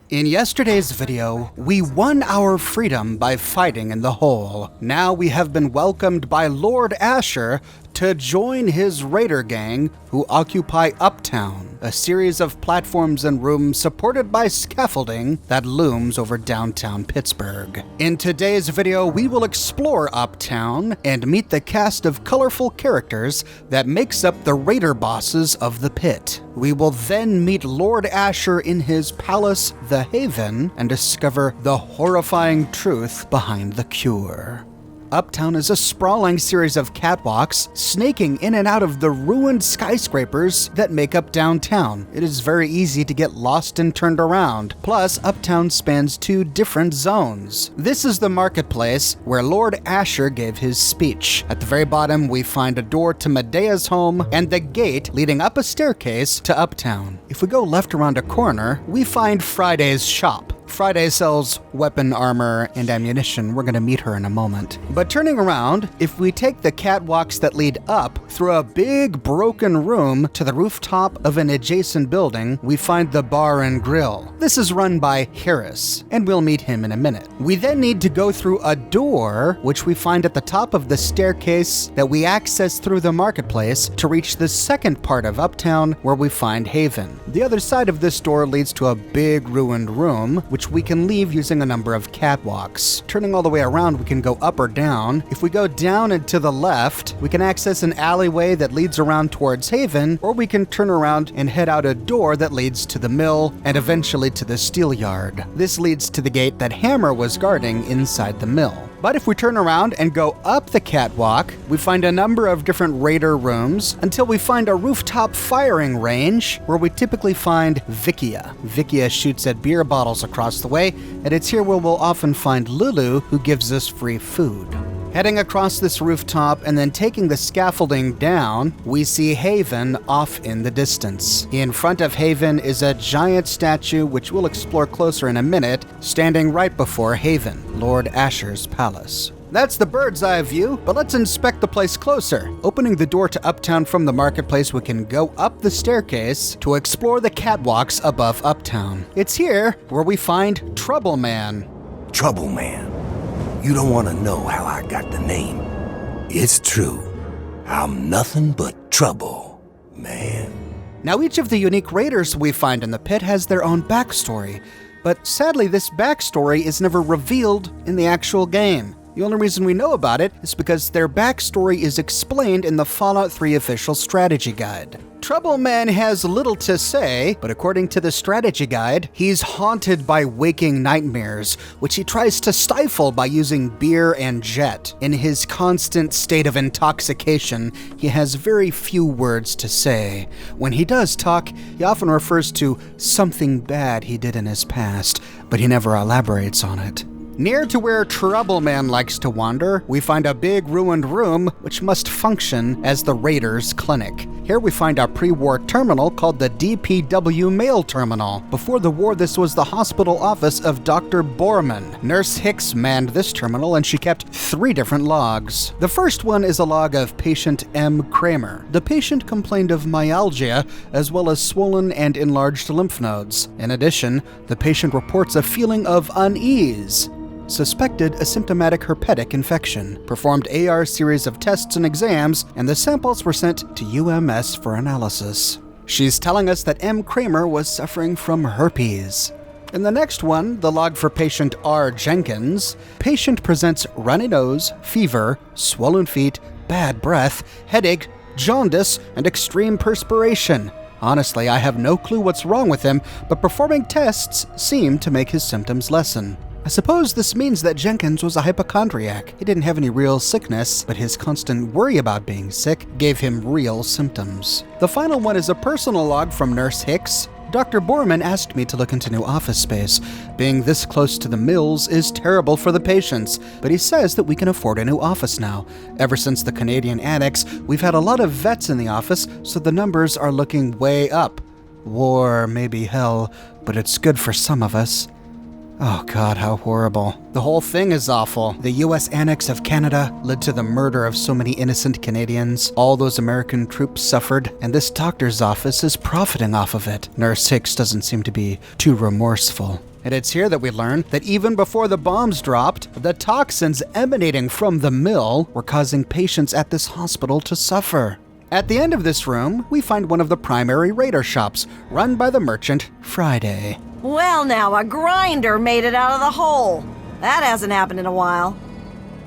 In yesterday's video, we won our freedom by fighting in the hole. Now we have been welcomed by Lord Asher to join his raider gang who occupy Uptown, a series of platforms and rooms supported by scaffolding that looms over downtown Pittsburgh. In today's video, we will explore Uptown and meet the cast of colorful characters that makes up the raider bosses of the Pitt. We will then meet Lord Asher in his palace, the Haven, and discover the horrifying truth behind the cure. Uptown is a sprawling series of catwalks snaking in and out of the ruined skyscrapers that make up downtown. It is very easy to get lost and turned around. Plus, Uptown spans two different zones. This is the marketplace where Lord Asher gave his speech. At the very bottom, we find a door to Medea's home and the gate leading up a staircase to Uptown. If we go left around a corner, we find Friday's shop. Friday sells weapon, armor, and ammunition. We're gonna meet her in a moment. But turning around, if we take the catwalks that lead up through a big broken room to the rooftop of an adjacent building, we find the bar and grill. This is run by Harris, and we'll meet him in a minute. We then need to go through a door, which we find at the top of the staircase that we access through the marketplace to reach the second part of Uptown where we find Haven. The other side of this door leads to a big ruined room, which we can leave using a number of catwalks. Turning all the way around, we can go up or down. If we go down and to the left, we can access an alleyway that leads around towards Haven, or we can turn around and head out a door that leads to the mill and eventually to the steel yard. This leads to the gate that Hammer was guarding inside the mill. But if we turn around and go up the catwalk, we find a number of different raider rooms until we find a rooftop firing range where we typically find Vikia. Vikia shoots at beer bottles across the way, and it's here where we'll often find Lulu, who gives us free food. Heading across this rooftop and then taking the scaffolding down, we see Haven off in the distance. In front of Haven is a giant statue, which we'll explore closer in a minute, standing right before Haven, Lord Asher's palace. That's the bird's eye view, but let's inspect the place closer. Opening the door to Uptown from the marketplace, we can go up the staircase to explore the catwalks above Uptown. It's here where we find Trouble Man. Trouble Man. You don't want to know how I got the name. It's true. I'm nothing but trouble, man. Now, each of the unique raiders we find in the Pit has their own backstory, but sadly this backstory is never revealed in the actual game. The only reason we know about it is because their backstory is explained in the Fallout 3 official strategy guide. Trouble Man has little to say, but according to the strategy guide, he's haunted by waking nightmares, which he tries to stifle by using beer and jet. In his constant state of intoxication, he has very few words to say. When he does talk, he often refers to something bad he did in his past, but he never elaborates on it. Near to where Trouble Man likes to wander, we find a big ruined room which must function as the Raiders' clinic. Here we find a pre-war terminal called the DPW Mail Terminal. Before the war, this was the hospital office of Dr. Borman. Nurse Hicks manned this terminal and she kept 3 different logs. The first one is a log of patient M. Kramer. The patient complained of myalgia as well as swollen and enlarged lymph nodes. In addition, the patient reports a feeling of unease. Suspected asymptomatic herpetic infection, performed AR series of tests and exams, and the samples were sent to UMS for analysis. She's telling us that M. Kramer was suffering from herpes. In the next one, the log for patient R. Jenkins, patient presents runny nose, fever, swollen feet, bad breath, headache, jaundice, and extreme perspiration. Honestly, I have no clue what's wrong with him, but performing tests seem to make his symptoms lessen. I suppose this means that Jenkins was a hypochondriac. He didn't have any real sickness, but his constant worry about being sick gave him real symptoms. The final one is a personal log from Nurse Hicks. Dr. Borman asked me to look into new office space. Being this close to the mills is terrible for the patients, but he says that we can afford a new office now. Ever since the Canadian annex, we've had a lot of vets in the office, so the numbers are looking way up. War may be hell, but it's good for some of us. Oh God, how horrible. The whole thing is awful. The US annex of Canada led to the murder of so many innocent Canadians. All those American troops suffered, and this doctor's office is profiting off of it. Nurse Hicks doesn't seem to be too remorseful. And it's here that we learn that even before the bombs dropped, the toxins emanating from the mill were causing patients at this hospital to suffer. At the end of this room, we find one of the primary raider shops, run by the merchant Friday. Well now, a grinder made it out of the hole. That hasn't happened in a while.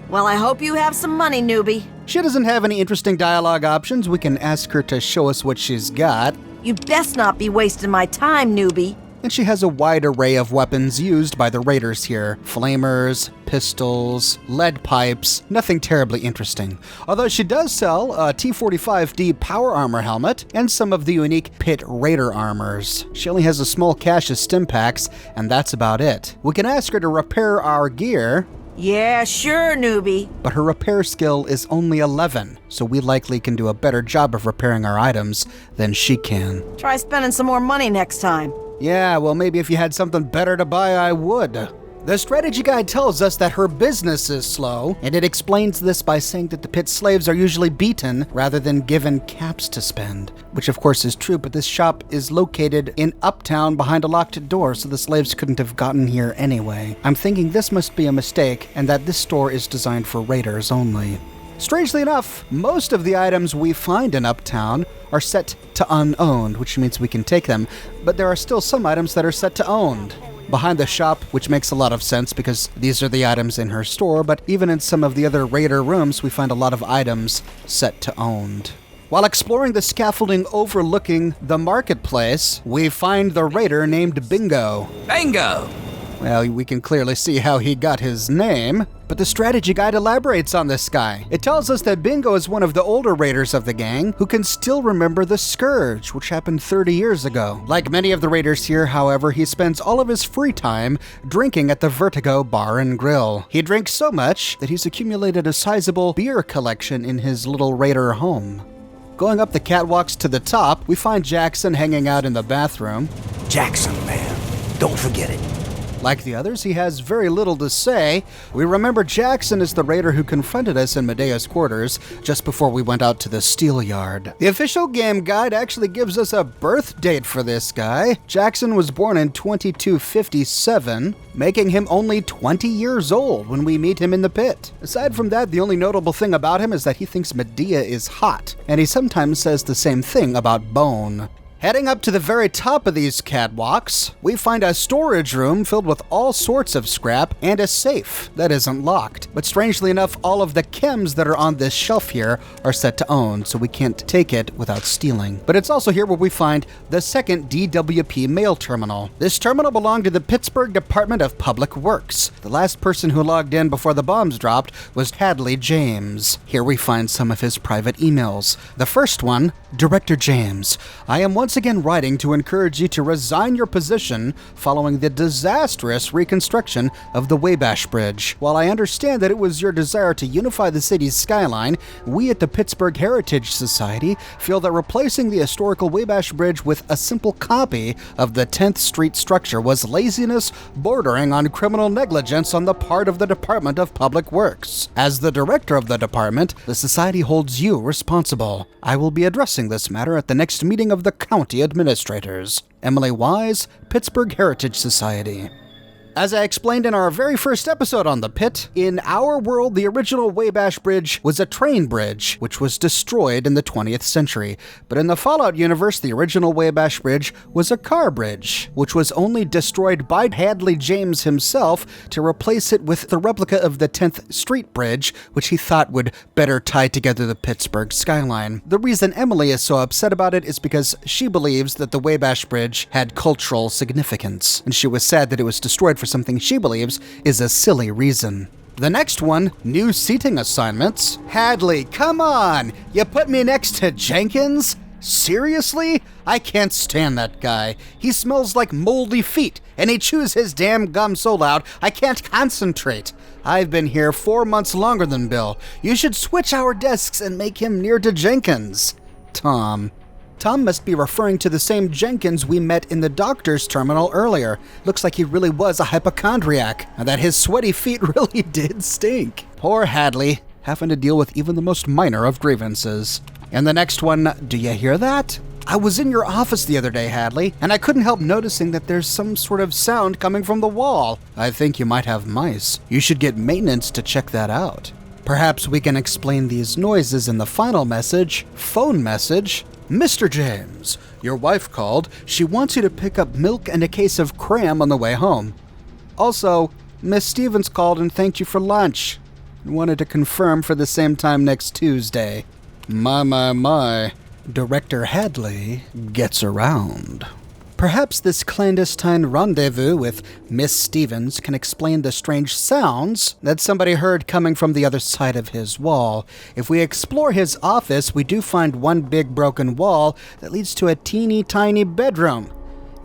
Well, I hope you have some money, newbie. She doesn't have any interesting dialogue options. We can ask her to show us what she's got. You best not be wasting my time, newbie. And she has a wide array of weapons used by the raiders here. Flamers, pistols, lead pipes, nothing terribly interesting. Although she does sell a T-45D power armor helmet and some of the unique Pitt Raider armors. She only has a small cache of stim packs, and that's about it. We can ask her to repair our gear. Yeah, sure, newbie. But her repair skill is only 11, so we likely can do a better job of repairing our items than she can. Try spending some more money next time. Yeah, well, maybe if you had something better to buy, I would. The strategy guide tells us that her business is slow, and it explains this by saying that the Pitt slaves are usually beaten rather than given caps to spend, which of course is true, but this shop is located in Uptown behind a locked door, so the slaves couldn't have gotten here anyway. I'm thinking this must be a mistake, and that this store is designed for raiders only. Strangely enough, most of the items we find in Uptown are set to unowned, which means we can take them, but there are still some items that are set to owned. Behind the shop, which makes a lot of sense because these are the items in her store, but even in some of the other raider rooms, we find a lot of items set to owned. While exploring the scaffolding overlooking the marketplace, we find the raider named Bingo. Bingo! Well, we can clearly see how he got his name, but the strategy guide elaborates on this guy. It tells us that Bingo is one of the older raiders of the gang who can still remember the Scourge, which happened 30 years ago. Like many of the raiders here, however, he spends all of his free time drinking at the Vertigo Bar and Grill. He drinks so much that he's accumulated a sizable beer collection in his little raider home. Going up the catwalks to the top, we find Jackson hanging out in the bathroom. Jackson, man. Don't forget it. Like the others, he has very little to say. We remember Jackson is the raider who confronted us in Medea's quarters just before we went out to the steel yard. The official game guide actually gives us a birth date for this guy. Jackson was born in 2257, making him only 20 years old when we meet him in the pit. Aside from that, the only notable thing about him is that he thinks Medea is hot, and he sometimes says the same thing about Bone. Heading up to the very top of these catwalks, we find a storage room filled with all sorts of scrap and a safe that isn't locked. But strangely enough, all of the chems that are on this shelf here are set to own, so we can't take it without stealing. But it's also here where we find the second DWP mail terminal. This terminal belonged to the Pittsburgh Department of Public Works. The last person who logged in before the bombs dropped was Hadley James. Here we find some of his private emails. The first one, Director James, I am once again writing to encourage you to resign your position following the disastrous reconstruction of the Wabash Bridge. While I understand that it was your desire to unify the city's skyline, we at the Pittsburgh Heritage Society feel that replacing the historical Wabash Bridge with a simple copy of the 10th Street structure was laziness bordering on criminal negligence on the part of the Department of Public Works. As the director of the department, the society holds you responsible. I will be addressing this matter at the next meeting of the county administrators. Emily Wise, Pittsburgh Heritage Society. As I explained in our very first episode on the Pit, in our world, the original Wabash Bridge was a train bridge, which was destroyed in the 20th century. But in the Fallout universe, the original Wabash Bridge was a car bridge, which was only destroyed by Hadley James himself to replace it with the replica of the 10th Street Bridge, which he thought would better tie together the Pittsburgh skyline. The reason Emily is so upset about it is because she believes that the Wabash Bridge had cultural significance, and she was sad that it was destroyed for something she believes is a silly reason. The next one, new seating assignments. Hadley, come on! You put me next to Jenkins? Seriously? I can't stand that guy. He smells like moldy feet, and he chews his damn gum so loud I can't concentrate. I've been here 4 months longer than Bill. You should switch our desks and make him near to Jenkins. Tom must be referring to the same Jenkins we met in the doctor's terminal earlier. Looks like he really was a hypochondriac, and that his sweaty feet really did stink. Poor Hadley, having to deal with even the most minor of grievances. And the next one, do you hear that? I was in your office the other day, Hadley, and I couldn't help noticing that there's some sort of sound coming from the wall. I think you might have mice. You should get maintenance to check that out. Perhaps we can explain these noises in the final message. Phone message. Mr. James, your wife called. She wants you to pick up milk and a case of cram on the way home. Also, Miss Stevens called and thanked you for lunch. Wanted to confirm for the same time next Tuesday. My. Director Hadley gets around. Perhaps this clandestine rendezvous with Miss Stevens can explain the strange sounds that somebody heard coming from the other side of his wall. If we explore his office, we do find one big broken wall that leads to a teeny tiny bedroom.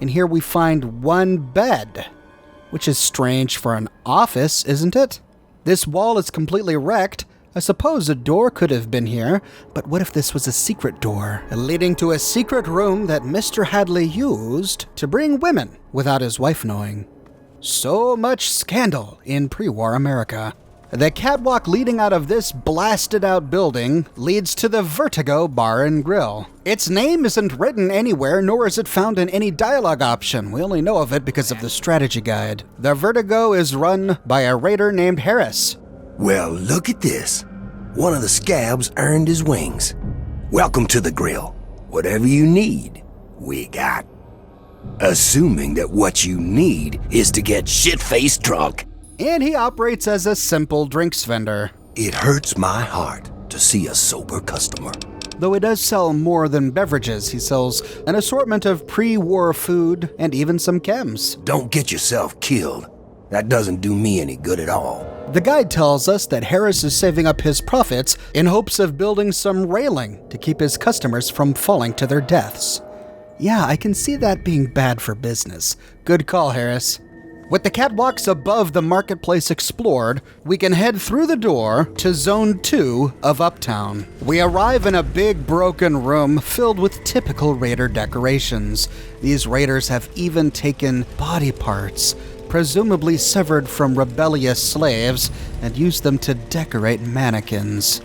And here we find one bed, which is strange for an office, isn't it? This wall is completely wrecked. I suppose a door could have been here, but what if this was a secret door, leading to a secret room that Mr. Hadley used to bring women without his wife knowing? So much scandal in pre-war America. The catwalk leading out of this blasted-out building leads to the Vertigo Bar and Grill. Its name isn't written anywhere, nor is it found in any dialogue option. We only know of it because of the strategy guide. The Vertigo is run by a raider named Harris. Well, look at this. One of the scabs earned his wings. Welcome to the grill. Whatever you need, we got. Assuming that what you need is to get shit-faced drunk. And he operates as a simple drinks vendor. It hurts my heart to see a sober customer. Though he does sell more than beverages, he sells an assortment of pre-war food and even some chems. Don't get yourself killed. That doesn't do me any good at all. The guide tells us that Harris is saving up his profits in hopes of building some railing to keep his customers from falling to their deaths. Yeah, I can see that being bad for business. Good call, Harris. With the catwalks above the marketplace explored, we can head through the door to Zone 2 of Uptown. We arrive in a big broken room filled with typical raider decorations. These raiders have even taken body parts, presumably severed from rebellious slaves, and used them to decorate mannequins.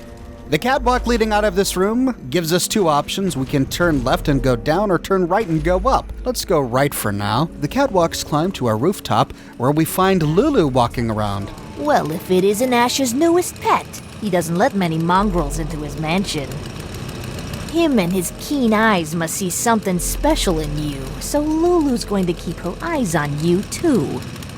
The catwalk leading out of this room gives us two options. We can turn left and go down, or turn right and go up. Let's go right for now. The catwalks climb to a rooftop where we find Lulu walking around. Well, if it isn't Asher's newest pet, he doesn't let many mongrels into his mansion. Him and his keen eyes must see something special in you, so Lulu's going to keep her eyes on you, too.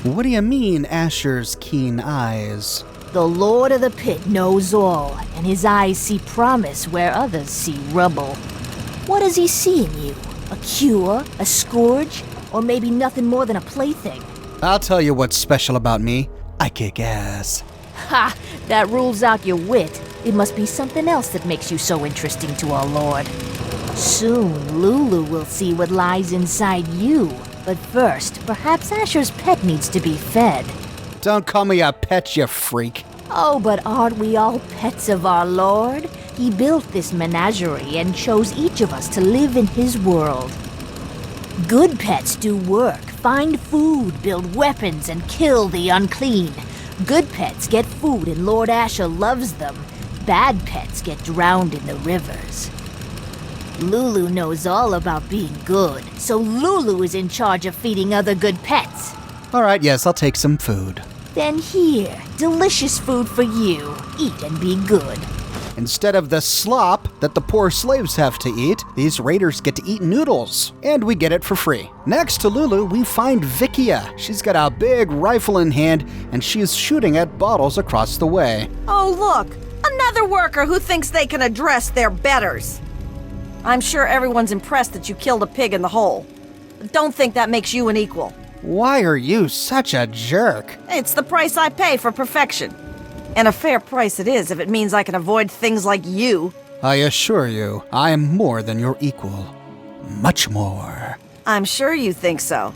What do you mean, Asher's keen eyes? The Lord of the Pit knows all, and his eyes see promise where others see rubble. What does he see in you? A cure? A scourge? Or maybe nothing more than a plaything? I'll tell you what's special about me. I kick ass. Ha! That rules out your wit. It must be something else that makes you so interesting to our Lord. Soon, Lulu will see what lies inside you. But first, perhaps Asher's pet needs to be fed. Don't call me a pet, you freak. Oh, but aren't we all pets of our Lord? He built this menagerie and chose each of us to live in his world. Good pets do work, find food, build weapons, and kill the unclean. Good pets get food and Lord Asher loves them. Bad pets get drowned in the rivers. Lulu knows all about being good, so Lulu is in charge of feeding other good pets. All right, yes, I'll take some food. Then here, delicious food for you. Eat and be good. Instead of the slop that the poor slaves have to eat, these raiders get to eat noodles, and we get it for free. Next to Lulu, we find Vikia. She's got a big rifle in hand, and she is shooting at bottles across the way. Oh, look! Another worker who thinks they can address their betters. I'm sure everyone's impressed that you killed a pig in the hole. But don't think that makes you an equal. Why are you such a jerk? It's the price I pay for perfection. And a fair price it is if it means I can avoid things like you. I assure you, I am more than your equal. Much more. I'm sure you think so.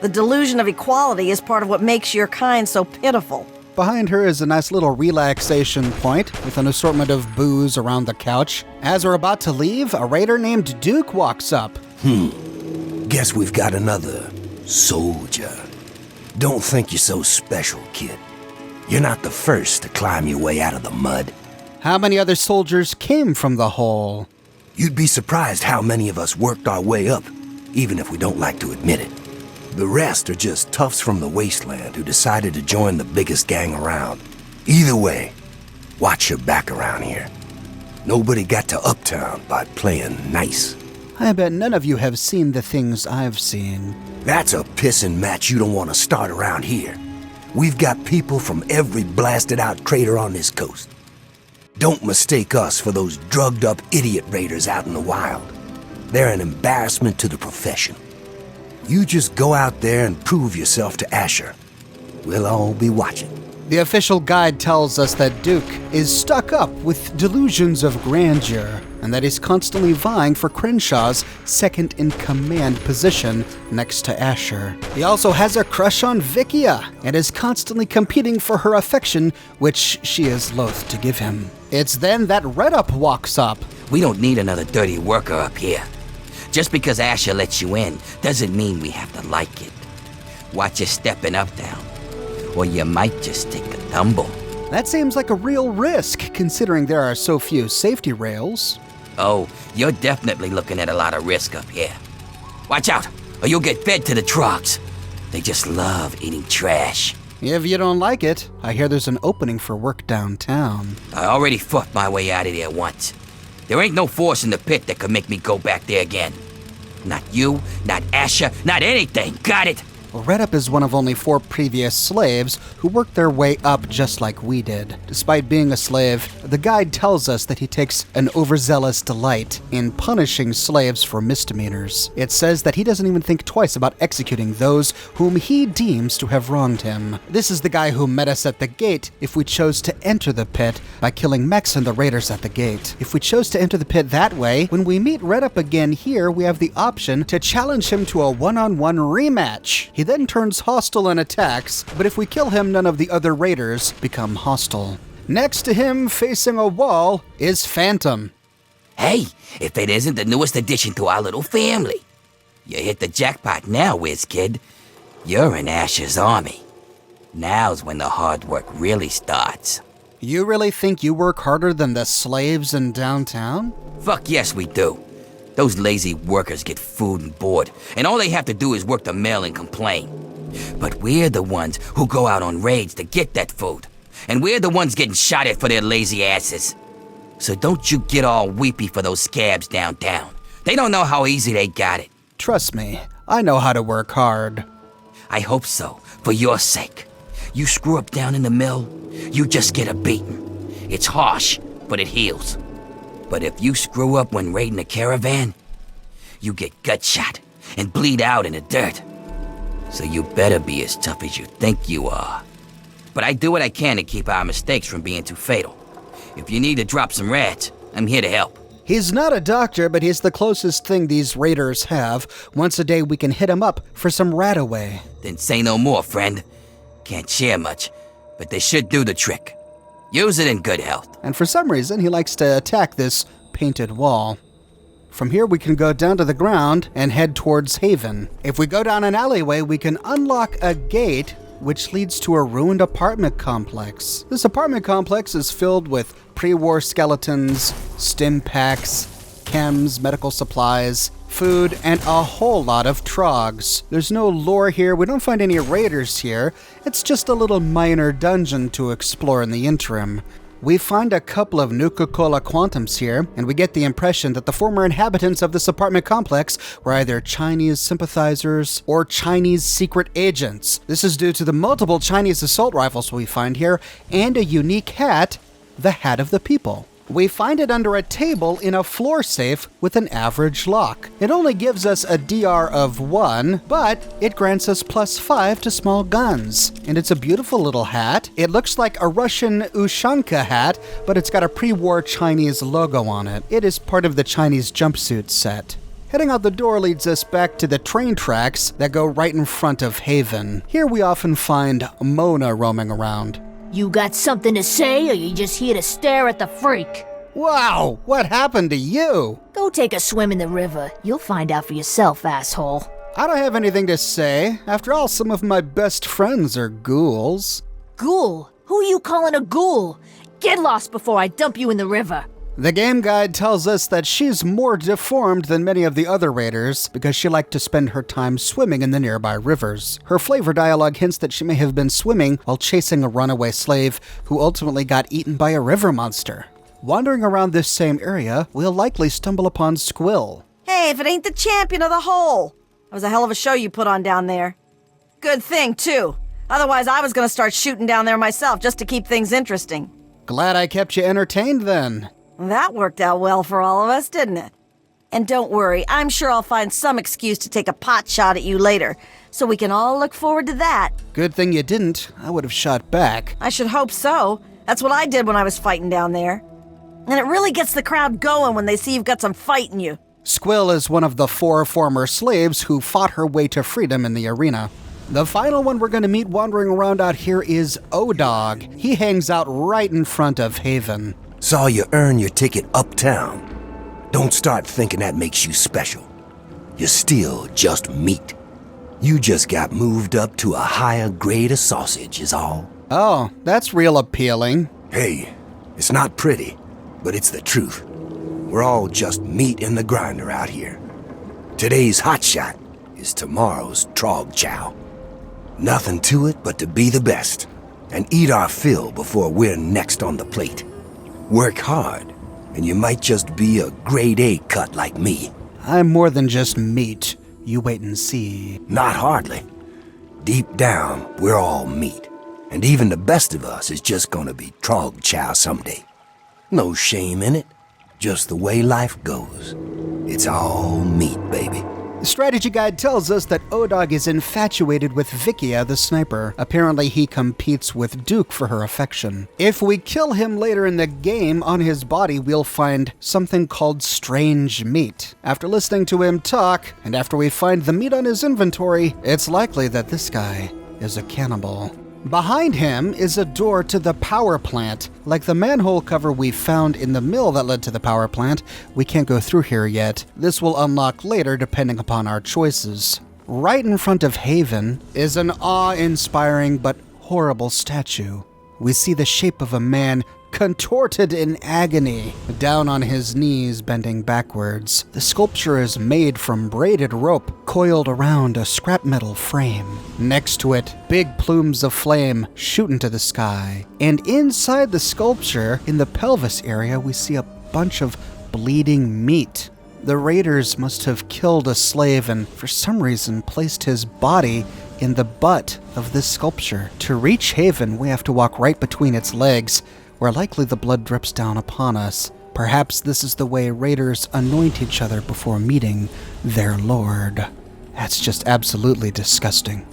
The delusion of equality is part of what makes your kind so pitiful. Behind her is a nice little relaxation point with an assortment of booze around the couch. As we're about to leave, a raider named Duke walks up. Guess we've got another soldier. Don't think you're so special, kid. You're not the first to climb your way out of the mud. How many other soldiers came from the hole? You'd be surprised how many of us worked our way up, even if we don't like to admit it. The rest are just toughs from the wasteland who decided to join the biggest gang around. Either way, watch your back around here. Nobody got to Uptown by playing nice. I bet none of you have seen the things I've seen. That's a pissing match you don't want to start around here. We've got people from every blasted-out crater on this coast. Don't mistake us for those drugged-up idiot raiders out in the wild. They're an embarrassment to the profession. You just go out there and prove yourself to Asher. We'll all be watching. The official guide tells us that Duke is stuck up with delusions of grandeur, and that he's constantly vying for Crenshaw's second-in-command position next to Asher. He also has a crush on Vikia, and is constantly competing for her affection, which she is loath to give him. It's then that Redup walks up. We don't need another dirty worker up here. Just because Asher lets you in doesn't mean we have to like it. Watch you stepping Uptown, or you might just take a tumble. That seems like a real risk, considering there are so few safety rails. Oh, you're definitely looking at a lot of risk up here. Watch out, or you'll get fed to the trucks. They just love eating trash. If you don't like it, I hear there's an opening for work downtown. I already fought my way out of there once. There ain't no force in the pit that could make me go back there again. Not you, not Asher, not anything, got it? Well, Redup is one of only 4 previous slaves who worked their way up just like we did. Despite being a slave, the guide tells us that he takes an overzealous delight in punishing slaves for misdemeanors. It says that he doesn't even think twice about executing those whom he deems to have wronged him. This is the guy who met us at the gate if we chose to enter the pit by killing Mex and the raiders at the gate. If we chose to enter the pit that way, when we meet Redup again here, we have the option to challenge him to a one-on-one rematch. He then turns hostile and attacks, but if we kill him, none of the other raiders become hostile. Next to him, facing a wall, is Phantom. Hey, if it isn't the newest addition to our little family. You hit the jackpot now, whiz kid. You're in Asher's army. Now's when the hard work really starts. You really think you work harder than the slaves in downtown? Fuck yes, we do. Those lazy workers get food and board, and all they have to do is work the mill and complain. But we're the ones who go out on raids to get that food, and we're the ones getting shot at for their lazy asses. So don't you get all weepy for those scabs downtown. They don't know how easy they got it. Trust me, I know how to work hard. I hope so, for your sake. You screw up down in the mill, you just get a beating. It's harsh, but it heals. But if you screw up when raiding a caravan, you get gut shot and bleed out in the dirt. So you better be as tough as you think you are. But I do what I can to keep our mistakes from being too fatal. If you need to drop some rats, I'm here to help. He's not a doctor, but he's the closest thing these raiders have. Once a day we can hit him up for some rat away. Then say no more, friend. Can't share much, but they should do the trick. Use it in good health. And for some reason, he likes to attack this painted wall. From here, we can go down to the ground and head towards Haven. If we go down an alleyway, we can unlock a gate which leads to a ruined apartment complex. This apartment complex is filled with pre-war skeletons, stim packs, chems, medical supplies, food, and a whole lot of trogs. There's no lore here, we don't find any raiders here. It's just a little minor dungeon to explore in the interim. We find a couple of Nuka-Cola Quantums here, and we get the impression that the former inhabitants of this apartment complex were either Chinese sympathizers or Chinese secret agents. This is due to the multiple Chinese assault rifles we find here, and a unique hat, the Hat of the People. We find it under a table in a floor safe with an average lock. It only gives us a DR of 1, but it grants us +5 to small guns. And it's a beautiful little hat. It looks like a Russian Ushanka hat, but it's got a pre-war Chinese logo on it. It is part of the Chinese jumpsuit set. Heading out the door leads us back to the train tracks that go right in front of Haven. Here we often find Mona roaming around. You got something to say, or you just here to stare at the freak? Wow, what happened to you? Go take a swim in the river. You'll find out for yourself, asshole. I don't have anything to say. After all, some of my best friends are ghouls. Ghoul? Who are you calling a ghoul? Get lost before I dump you in the river. The game guide tells us that she's more deformed than many of the other raiders because she liked to spend her time swimming in the nearby rivers. Her flavor dialogue hints that she may have been swimming while chasing a runaway slave who ultimately got eaten by a river monster. Wandering around this same area, we'll likely stumble upon Squill. Hey, if it ain't the champion of the hole! That was a hell of a show you put on down there. Good thing, too. Otherwise, I was gonna start shooting down there myself just to keep things interesting. Glad I kept you entertained then. That worked out well for all of us, didn't it? And don't worry, I'm sure I'll find some excuse to take a pot shot at you later, so we can all look forward to that. Good thing you didn't. I would have shot back. I should hope so. That's what I did when I was fighting down there. And it really gets the crowd going when they see you've got some fight in you. Squill is one of the 4 former slaves who fought her way to freedom in the arena. The final one we're going to meet wandering around out here is O-Dog. He hangs out right in front of Haven. Saw you earn your ticket uptown. Don't start thinking that makes you special. You're still just meat. You just got moved up to a higher grade of sausage is all. Oh, that's real appealing. Hey, it's not pretty, but it's the truth. We're all just meat in the grinder out here. Today's hotshot is tomorrow's trog chow. Nothing to it but to be the best and eat our fill before we're next on the plate. Work hard, and you might just be a grade A cut like me. I'm more than just meat. You wait and see. Not hardly. Deep down, we're all meat. And even the best of us is just gonna be trog chow someday. No shame in it. Just the way life goes. It's all meat, baby. The strategy guide tells us that O-Dog is infatuated with Vikia the sniper. Apparently he competes with Duke for her affection. If we kill him later in the game, on his body we'll find something called strange meat. After listening to him talk, and after we find the meat on his inventory, it's likely that this guy is a cannibal. Behind him is a door to the power plant. Like the manhole cover we found in the mill that led to the power plant, we can't go through here yet. This will unlock later depending upon our choices. Right in front of Haven is an awe-inspiring but horrible statue. We see the shape of a man contorted in agony, down on his knees, bending backwards. The sculpture is made from braided rope coiled around a scrap metal frame. Next to it, big plumes of flame shoot into the sky. And inside the sculpture, in the pelvis area, we see a bunch of bleeding meat. The raiders must have killed a slave and, for some reason, placed his body in the butt of this sculpture. To reach Haven, we have to walk right between its legs, where likely the blood drips down upon us. Perhaps this is the way raiders anoint each other before meeting their lord. That's just absolutely disgusting.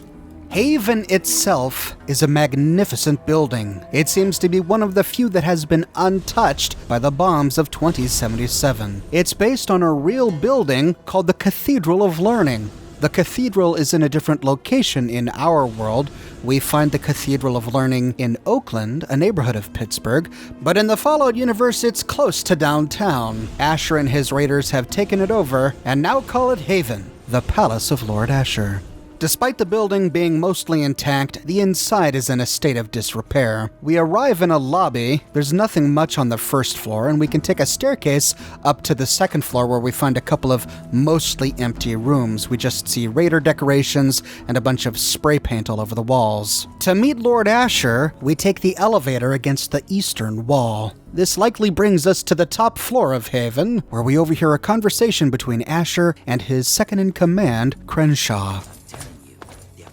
Haven itself is a magnificent building. It seems to be one of the few that has been untouched by the bombs of 2077. It's based on a real building called the Cathedral of Learning. The cathedral is in a different location in our world. We find the Cathedral of Learning in Oakland, a neighborhood of Pittsburgh, but in the Fallout universe it's close to downtown. Asher and his raiders have taken it over and now call it Haven, the Palace of Lord Asher. Despite the building being mostly intact, the inside is in a state of disrepair. We arrive in a lobby. There's nothing much on the first floor, and we can take a staircase up to the second floor where we find a couple of mostly empty rooms. We just see raider decorations and a bunch of spray paint all over the walls. To meet Lord Asher, we take the elevator against the eastern wall. This likely brings us to the top floor of Haven, where we overhear a conversation between Asher and his second-in-command, Crenshaw.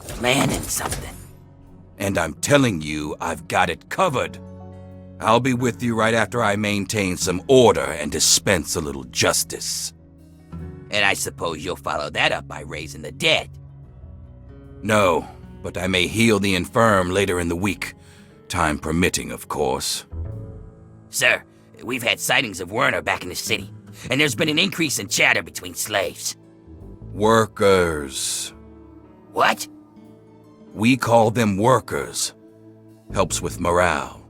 Planning something. And I'm telling you, I've got it covered. I'll be with you right after I maintain some order and dispense a little justice. And I suppose you'll follow that up by raising the dead. No, but I may heal the infirm later in the week. Time permitting, of course. Sir, we've had sightings of Werner back in the city, and there's been an increase in chatter between slaves. Workers. What? We call them workers. Helps with morale.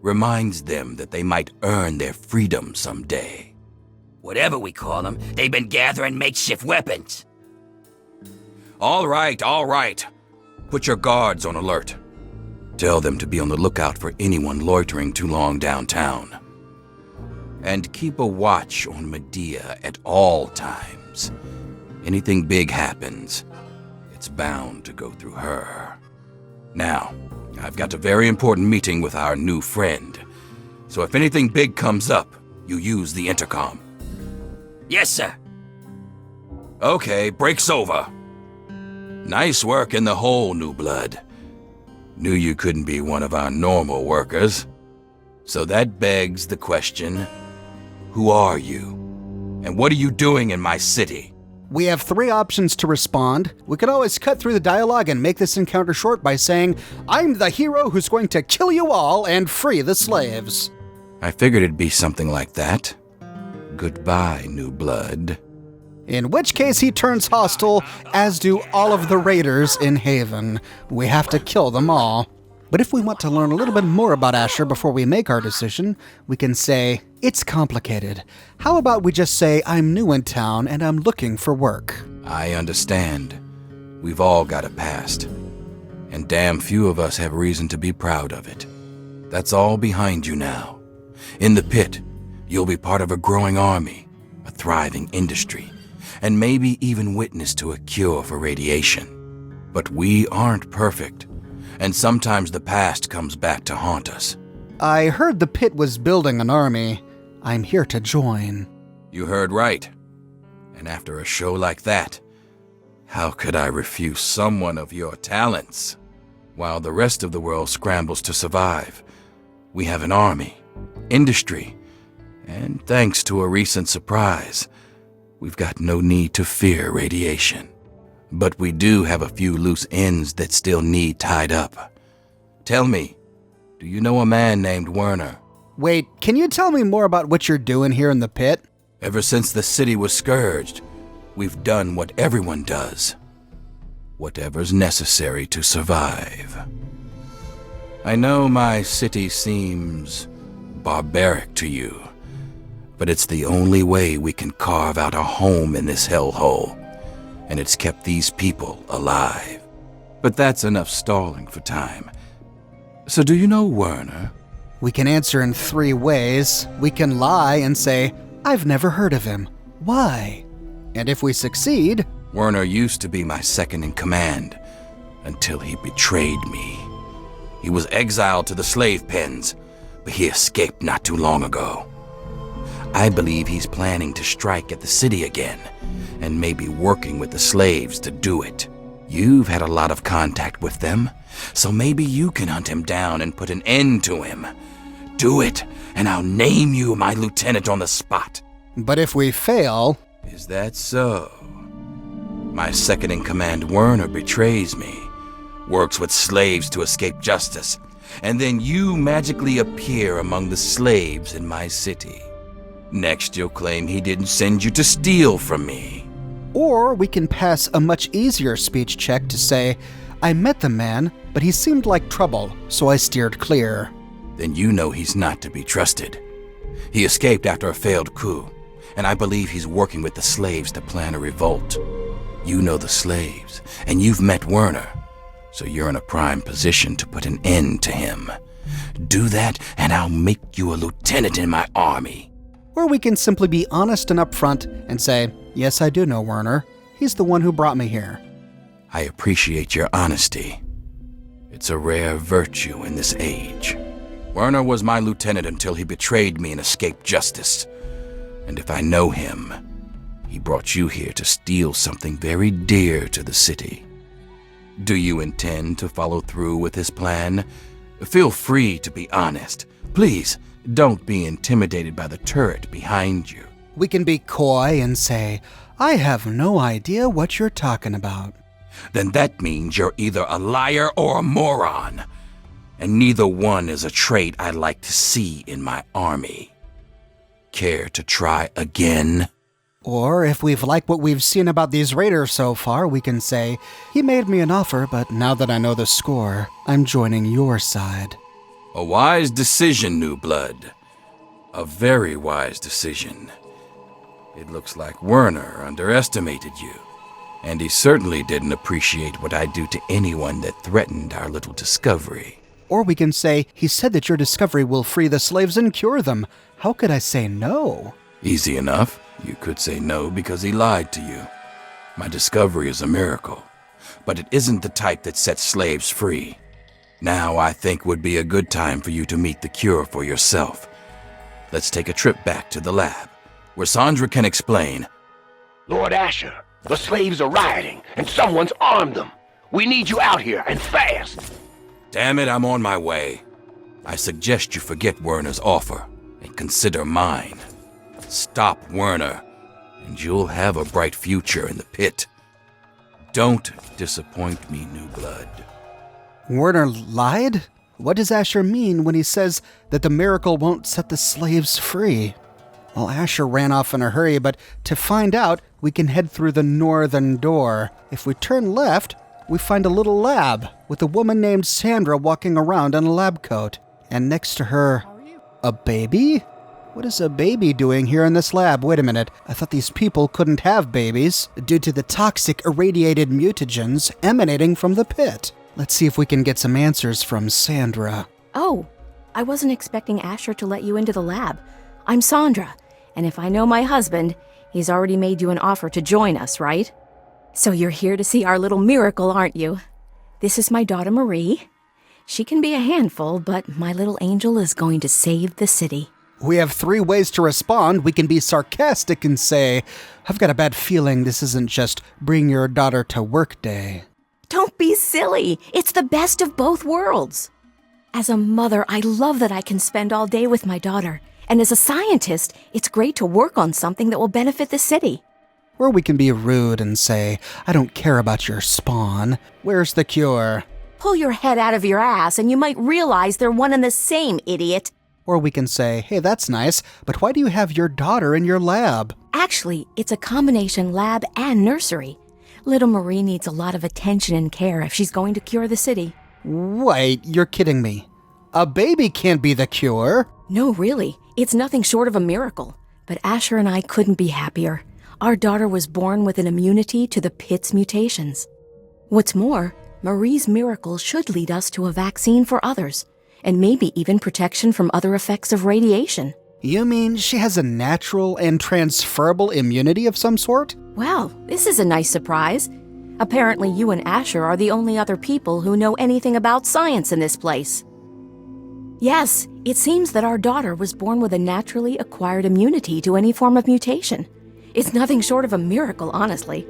Reminds them that they might earn their freedom someday. Whatever we call them, they've been gathering makeshift weapons. All right. Put your guards on alert. Tell them to be on the lookout for anyone loitering too long downtown. And keep a watch on Medea at all times. Anything big happens, it's bound to go through her. Now, I've got a very important meeting with our new friend. So if anything big comes up, you use the intercom. Yes, sir. Okay, break's over. Nice work in the hole, new blood. Knew you couldn't be one of our normal workers. So that begs the question, who are you? And what are you doing in my city? We have 3 options to respond. We could always cut through the dialogue and make this encounter short by saying, I'm the hero who's going to kill you all and free the slaves. I figured it'd be something like that. Goodbye, new blood. In which case he turns hostile, as do all of the raiders in Haven. We have to kill them all. But if we want to learn a little bit more about Asher before we make our decision, we can say, it's complicated. How about we just say, I'm new in town and I'm looking for work? I understand. We've all got a past. And damn few of us have reason to be proud of it. That's all behind you now. In the pit, you'll be part of a growing army, a thriving industry, and maybe even witness to a cure for radiation. But we aren't perfect, and sometimes the past comes back to haunt us. I heard the pit was building an army. I'm here to join. You heard right. And after a show like that, how could I refuse someone of your talents? While the rest of the world scrambles to survive, we have an army, industry, and thanks to a recent surprise, we've got no need to fear radiation. But we do have a few loose ends that still need tied up. Tell me, do you know a man named Werner? Wait, can you tell me more about what you're doing here in the pit? Ever since the city was scourged, we've done what everyone does. Whatever's necessary to survive. I know my city seems barbaric to you, but it's the only way we can carve out a home in this hellhole, and it's kept these people alive. But that's enough stalling for time. So do you know Werner? We can answer in 3 ways. We can lie and say, I've never heard of him. Why? And if we succeed, Werner used to be my second in command, until he betrayed me. He was exiled to the slave pens, but he escaped not too long ago. I believe he's planning to strike at the city again, and maybe working with the slaves to do it. You've had a lot of contact with them, so maybe you can hunt him down and put an end to him. Do it, and I'll name you my lieutenant on the spot. but if we fail... Is that so? My second-in-command Werner betrays me, works with slaves to escape justice, and then you magically appear among the slaves in my city. Next, you'll claim he didn't send you to steal from me. Or we can pass a much easier speech check to say, I met the man, but he seemed like trouble, so I steered clear. Then you know he's not to be trusted. He escaped after a failed coup, and I believe he's working with the slaves to plan a revolt. You know the slaves, and you've met Werner, so you're in a prime position to put an end to him. Do that, and I'll make you a lieutenant in my army. Or we can simply be honest and upfront and say, yes, I do know Werner. He's the one who brought me here. I appreciate your honesty. It's a rare virtue in this age. Werner was my lieutenant until he betrayed me and escaped justice. And if I know him, he brought you here to steal something very dear to the city. Do you intend to follow through with his plan? Feel free to be honest. Please, don't be intimidated by the turret behind you. We can be coy and say, I have no idea what you're talking about. Then that means you're either a liar or a moron. And neither one is a trait I'd like to see in my army. Care to try again? Or if we've liked what we've seen about these raiders so far, we can say, he made me an offer, but now that I know the score, I'm joining your side. A wise decision, new blood. A very wise decision. It looks like Werner underestimated you, and he certainly didn't appreciate what I'd do to anyone that threatened our little discovery. Or we can say, he said that your discovery will free the slaves and cure them. How could I say no? Easy enough. You could say no because he lied to you. My discovery is a miracle, but it isn't the type that sets slaves free. Now I think would be a good time for you to meet the cure for yourself. Let's take a trip back to the lab, where Sandra can explain. Lord Asher, the slaves are rioting, and someone's armed them. We need you out here, and fast. Damn it, I'm on my way. I suggest you forget Werner's offer and consider mine. Stop Werner, and you'll have a bright future in the pit. Don't disappoint me, new blood. Werner lied? What does Asher mean when he says that the miracle won't set the slaves free? Well, Asher ran off in a hurry, but to find out, we can head through the northern door. If we turn left, we find a little lab with a woman named Sandra walking around in a lab coat. And next to her, a baby? What is a baby doing here in this lab? Wait a minute, I thought these people couldn't have babies due to the toxic irradiated mutagens emanating from the pit. Let's see if we can get some answers from Sandra. Oh, I wasn't expecting Asher to let you into the lab. I'm Sandra, and if I know my husband, he's already made you an offer to join us, right? So you're here to see our little miracle, aren't you? This is my daughter Marie. She can be a handful, but my little angel is going to save the city. We have 3 ways to respond. We can be sarcastic and say, I've got a bad feeling this isn't just bring your daughter to work day. Don't be silly. It's the best of both worlds. As a mother, I love that I can spend all day with my daughter. And as a scientist, it's great to work on something that will benefit the city. Or we can be rude and say, I don't care about your spawn. Where's the cure? Pull your head out of your ass and you might realize they're one and the same, idiot. Or we can say, hey, that's nice, but why do you have your daughter in your lab? Actually, it's a combination lab and nursery. Little Marie needs a lot of attention and care if she's going to cure the city. Wait, you're kidding me. A baby can't be the cure. No, really. It's nothing short of a miracle. But Asher and I couldn't be happier. Our daughter was born with an immunity to the Pitt's mutations. What's more, Marie's miracle should lead us to a vaccine for others, and maybe even protection from other effects of radiation. You mean she has a natural and transferable immunity of some sort? Well, this is a nice surprise. Apparently you and Asher are the only other people who know anything about science in this place. Yes, it seems that our daughter was born with a naturally acquired immunity to any form of mutation. It's nothing short of a miracle, honestly.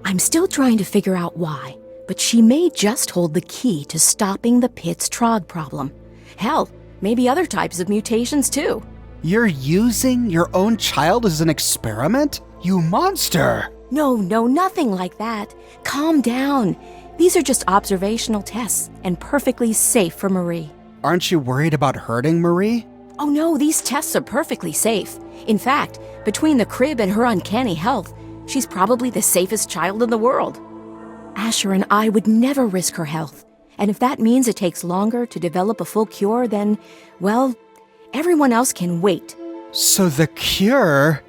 I'm still trying to figure out why, but she may just hold the key to stopping the Pitt's Trog problem. Hell, maybe other types of mutations too. You're using your own child as an experiment? You monster! No, nothing like that. Calm down. These are just observational tests and perfectly safe for Marie. Aren't you worried about hurting Marie? Oh no, these tests are perfectly safe. In fact, between the crib and her uncanny health, she's probably the safest child in the world. Asher and I would never risk her health. And if that means it takes longer to develop a full cure, then, well, everyone else can wait. So the cure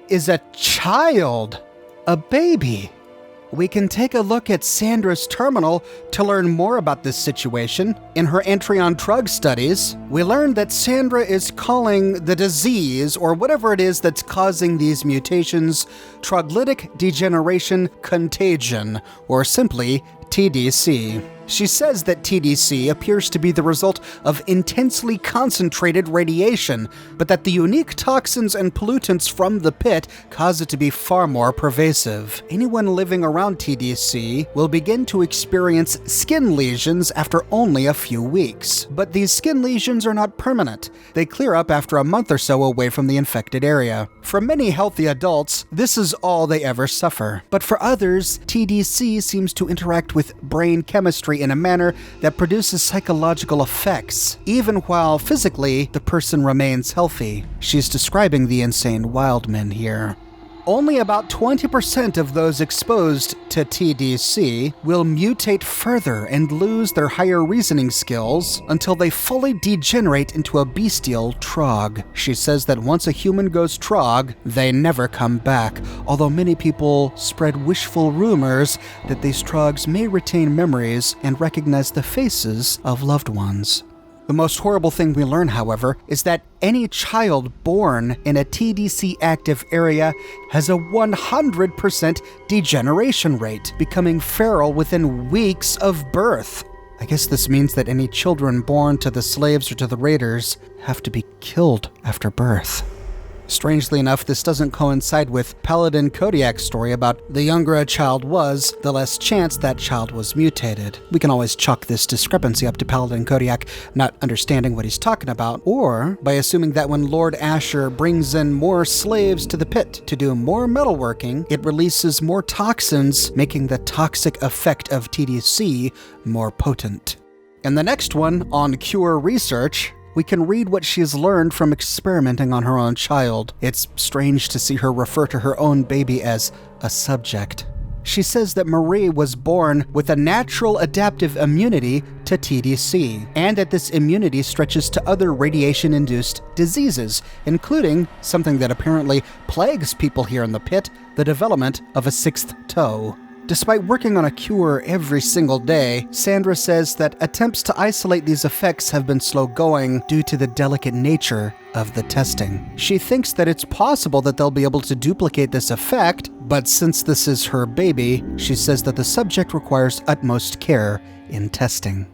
is a child, a baby. We can take a look at Sandra's terminal to learn more about this situation. In her entry on Trug Studies, we learned that Sandra is calling the disease, or whatever it is that's causing these mutations, troglytic degeneration contagion, or simply TDC. She says that TDC appears to be the result of intensely concentrated radiation, but that the unique toxins and pollutants from the pit cause it to be far more pervasive. Anyone living around TDC will begin to experience skin lesions after only a few weeks. But these skin lesions are not permanent. They clear up after a month or so away from the infected area. For many healthy adults, this is all they ever suffer. But for others, TDC seems to interact with brain chemistry in a manner that produces psychological effects, even while physically the person remains healthy. She's describing the insane Wildman here. only about 20% of those exposed to TDC will mutate further and lose their higher reasoning skills until they fully degenerate into a bestial trog. She says that once a human goes trog, they never come back, although many people spread wishful rumors that these trogs may retain memories and recognize the faces of loved ones. The most horrible thing we learn, however, is that any child born in a TDC-active area has a 100% degeneration rate, becoming feral within weeks of birth. I guess this means that any children born to the slaves or to the raiders have to be killed after birth. Strangely enough, this doesn't coincide with Paladin Kodiak's story about the younger a child was, the less chance that child was mutated. We can always chalk this discrepancy up to Paladin Kodiak not understanding what he's talking about, or by assuming that when Lord Asher brings in more slaves to the pit to do more metalworking, it releases more toxins, making the toxic effect of TDC more potent. In the next one, on Cure Research, we can read what she has learned from experimenting on her own child. It's strange to see her refer to her own baby as a subject. She says that Marie was born with a natural adaptive immunity to TDC, and that this immunity stretches to other radiation-induced diseases, including something that apparently plagues people here in the pit, the development of a sixth toe. Despite working on a cure every single day, Sandra says that attempts to isolate these effects have been slow going due to the delicate nature of the testing. She thinks that it's possible that they'll be able to duplicate this effect, but since this is her baby, she says that the subject requires utmost care in testing.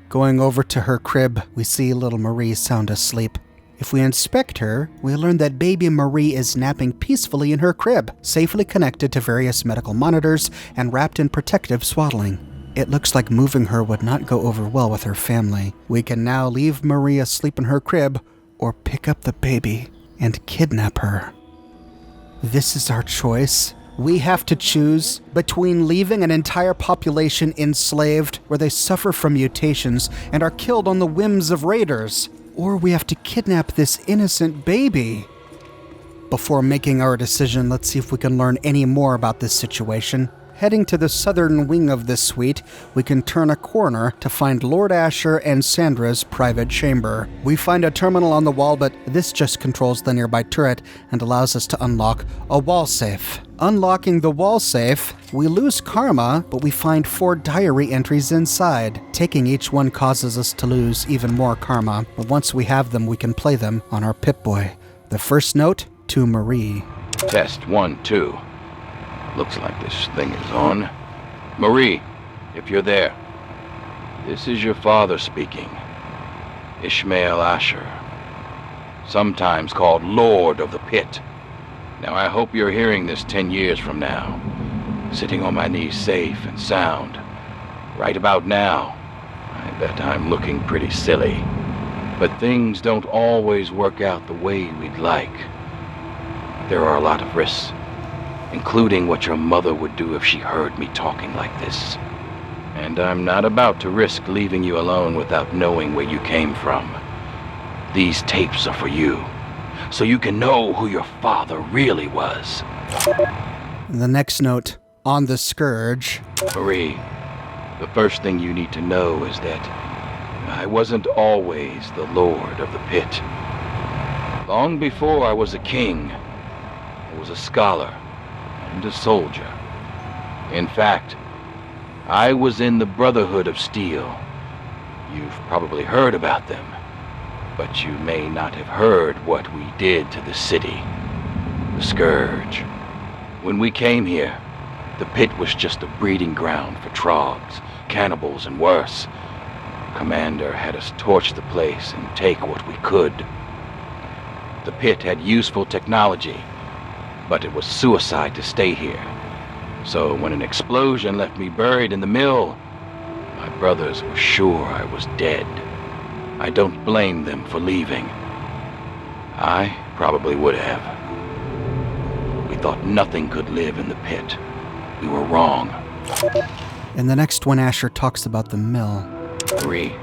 Going over to her crib, we see little Marie sound asleep. If we inspect her, we learn that baby Marie is napping peacefully in her crib, safely connected to various medical monitors and wrapped in protective swaddling. It looks like moving her would not go over well with her family. We can now leave Marie asleep in her crib, or pick up the baby and kidnap her. This is our choice. We have to choose between leaving an entire population enslaved where they suffer from mutations and are killed on the whims of raiders, or we have to kidnap this innocent baby. Before making our decision, let's see if we can learn any more about this situation. Heading to the southern wing of this suite, we can turn a corner to find Lord Asher and Sandra's private chamber. We find a terminal on the wall, but this just controls the nearby turret and allows us to unlock a wall safe. Unlocking the wall safe, we lose karma, but we find 4 diary entries inside. Taking each one causes us to lose even more karma, but once we have them, we can play them on our Pip-Boy. The first note, to Marie. Test 1, 2. Looks like this thing is on. Marie, if you're there, this is your father speaking. Ishmael Asher, sometimes called Lord of the Pit. Now I hope you're hearing this 10 years from now, sitting on my knees safe and sound. Right about now, I bet I'm looking pretty silly. But things don't always work out the way we'd like. There are a lot of risks, including what your mother would do if she heard me talking like this. And I'm not about to risk leaving you alone without knowing where you came from. These tapes are for you, so you can know who your father really was. The next note, on the Scourge. Marie, the first thing you need to know is that I wasn't always the Lord of the Pit. Long before I was a king, I was a scholar and a soldier. In fact, I was in the Brotherhood of Steel. You've probably heard about them, but you may not have heard what we did to the city. The Scourge. When we came here, the pit was just a breeding ground for trogs, cannibals, and worse. Commander had us torch the place and take what we could. The pit had useful technology, but it was suicide to stay here. So when an explosion left me buried in the mill, my brothers were sure I was dead. I don't blame them for leaving. I probably would have. We thought nothing could live in the pit. We were wrong. In the next one, Asher talks about the mill. Marie,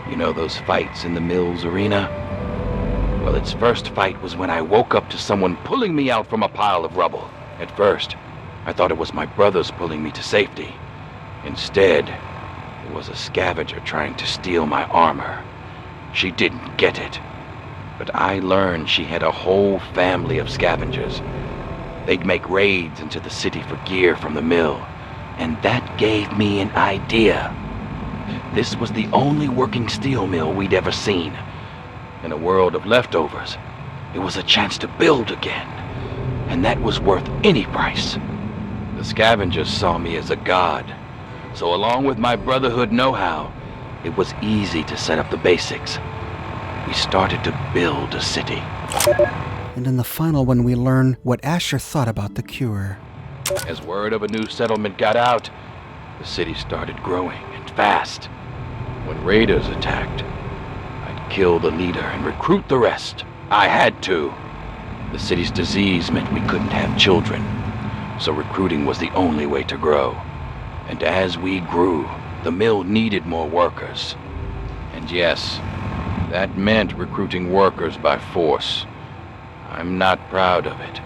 you know those fights in the mill's arena? Well, its first fight was when I woke up to someone pulling me out from a pile of rubble. At first, I thought it was my brothers pulling me to safety. Instead, it was a scavenger trying to steal my armor. She didn't get it, but I learned she had a whole family of scavengers. They'd make raids into the city for gear from the mill, and that gave me an idea. This was the only working steel mill we'd ever seen. In a world of leftovers, it was a chance to build again, and that was worth any price. The scavengers saw me as a god, so along with my Brotherhood know-how, it was easy to set up the basics. We started to build a city. And in the final one, we learn what Asher thought about the cure. As word of a new settlement got out, the city started growing, and fast. When raiders attacked, I'd kill the leader and recruit the rest. I had to. The city's disease meant we couldn't have children, so recruiting was the only way to grow. And as we grew, the mill needed more workers. And yes, that meant recruiting workers by force. I'm not proud of it,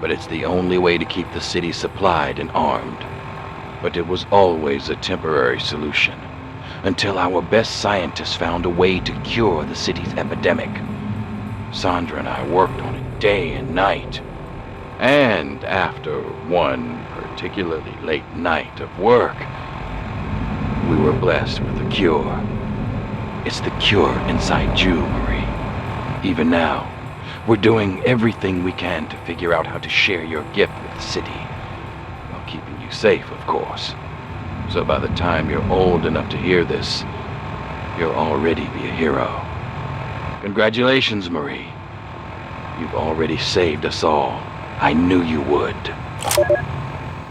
but it's the only way to keep the city supplied and armed. But it was always a temporary solution, until our best scientists found a way to cure the city's epidemic. Sandra and I worked on it day and night. And after one particularly late night of work, we were blessed with a cure. It's the cure inside you, Marie. Even now, we're doing everything we can to figure out how to share your gift with the city, while keeping you safe, of course. So by the time you're old enough to hear this, you'll already be a hero. Congratulations, Marie. You've already saved us all. I knew you would.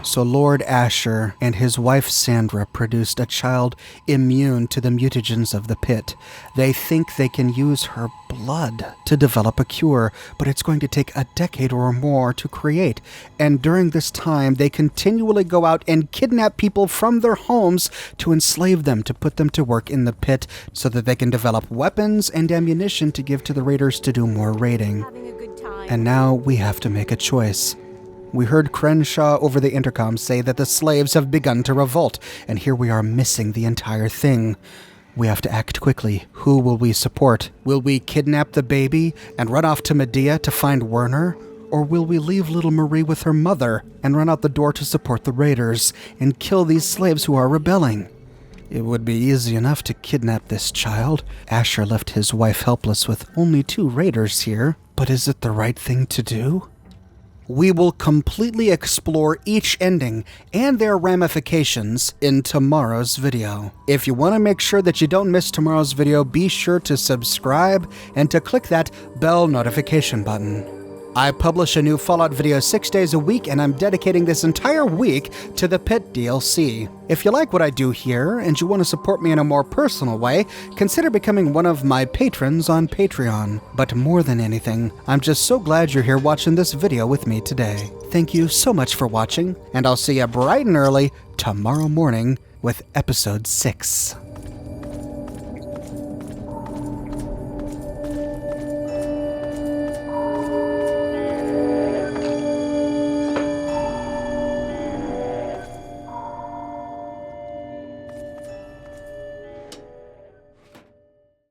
So Lord Asher and his wife Sandra produced a child immune to the mutagens of the pit. They think they can use her blood to develop a cure, but it's going to take a decade or more to create. And during this time, they continually go out and kidnap people from their homes to enslave them, to put them to work in the pit so that they can develop weapons and ammunition to give to the raiders to do more raiding. And now we have to make a choice. We heard Crenshaw over the intercom say that the slaves have begun to revolt, and here we are missing the entire thing. We have to act quickly. Who will we support? Will we kidnap the baby and run off to Medea to find Werner? Or will we leave little Marie with her mother and run out the door to support the raiders and kill these slaves who are rebelling? It would be easy enough to kidnap this child. Asher left his wife helpless with only 2 raiders here. But is it the right thing to do? We will completely explore each ending and their ramifications in tomorrow's video. If you want to make sure that you don't miss tomorrow's video, be sure to subscribe and to click that bell notification button. I publish a new Fallout video 6 days a week, and I'm dedicating this entire week to the Pitt DLC. If you like what I do here and you want to support me in a more personal way, consider becoming one of my patrons on Patreon. But more than anything, I'm just so glad you're here watching this video with me today. Thank you so much for watching, and I'll see you bright and early tomorrow morning with episode 6.